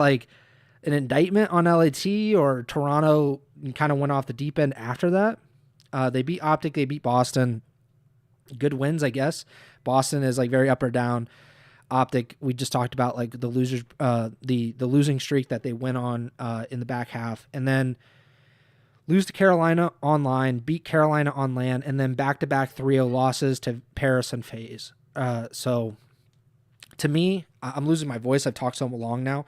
like an indictment on LAT, or Toronto kind of went off the deep end after that. They beat OpTic, they beat Boston. Good wins, I guess. Boston is like very up or down. OpTic, we just talked about like the losers, the losing streak that they went on in the back half, and then lose to Carolina online, beat Carolina on land, and then back-to-back 3-0 losses to Paris and FaZe. So to me, I'm losing my voice. I've talked so long now.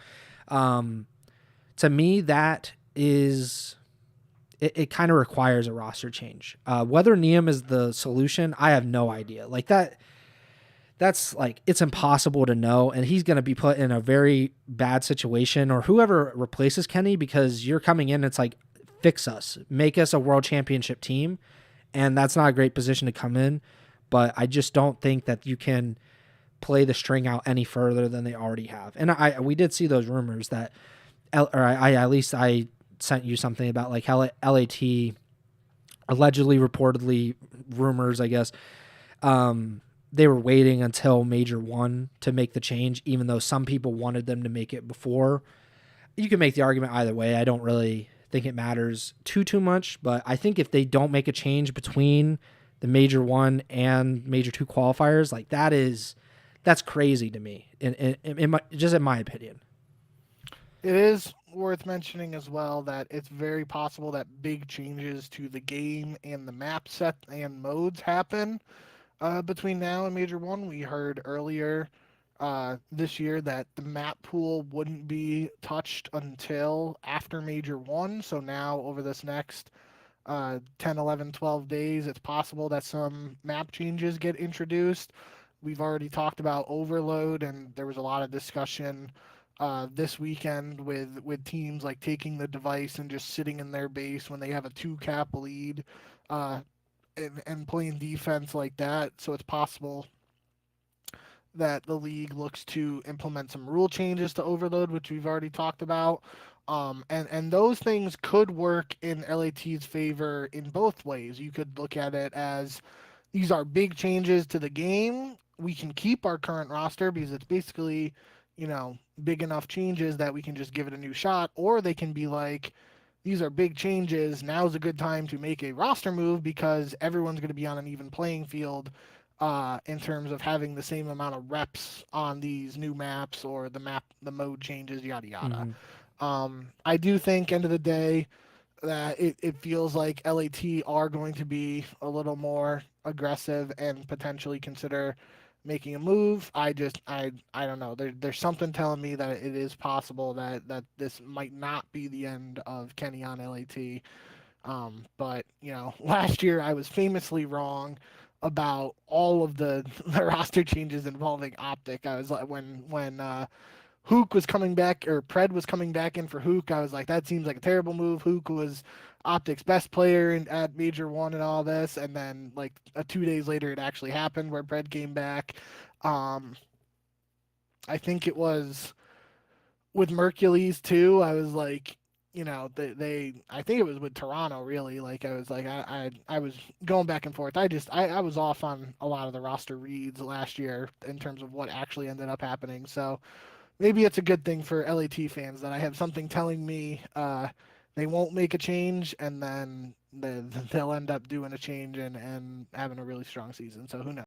To me, that is it kind of requires a roster change. Whether Neum is the solution, I have no idea. Like that's like, it's impossible to know, and he's going to be put in a very bad situation, or whoever replaces Kenny, because you're coming in, it's like, fix us, make us a world championship team, and that's not a great position to come in, but I just don't think that you can play the string out any further than they already have. And we did see those rumors that, at least I sent you something about like how LAT allegedly, reportedly, rumors, I guess, they were waiting until Major 1 to make the change, even though some people wanted them to make it before. You can make the argument either way. I don't really think it matters too much, but I think if they don't make a change between the Major 1 and Major 2 qualifiers, like that's crazy to me, just in my opinion. It is worth mentioning as well that it's very possible that big changes to the game and the map set and modes happen between now and Major 1. We heard earlier this year that the map pool wouldn't be touched until after Major 1. So now, over this next 10, 11, 12 days, it's possible that some map changes get introduced. We've already talked about overload, and there was a lot of discussion this weekend with teams like taking the device and just sitting in their base when they have a 2-cap lead and playing defense like that. So it's possible that the league looks to implement some rule changes to overload, which we've already talked about. And those things could work in LAT's favor in both ways. You could look at it as these are big changes to the game. We can keep our current roster because it's basically, big enough changes that we can just give it a new shot. Or they can be like, these are big changes. Now's a good time to make a roster move because everyone's going to be on an even playing field in terms of having the same amount of reps on these new maps, or the mode changes, yada yada. I do think, end of the day, that it feels like LAT are going to be a little more aggressive and potentially consider making a move. I don't know. There's something telling me that it is possible that this might not be the end of Kenny on LAT. But last year I was famously wrong about all of the roster changes involving OpTic. I was like, when Hook was coming back, or Pred was coming back in for Hook, I was like, that seems like a terrible move. Hook was OpTic's best player at Major 1 and all this, and then like 2 days later it actually happened where Pred came back. I think it was with Mercules too. I was like, I think it was with Toronto, really. Like, I was like, I was going back and forth. I was off on a lot of the roster reads last year in terms of what actually ended up happening. So maybe it's a good thing for LAT fans that I have something telling me they won't make a change, and then they'll end up doing a change and having a really strong season. So who knows?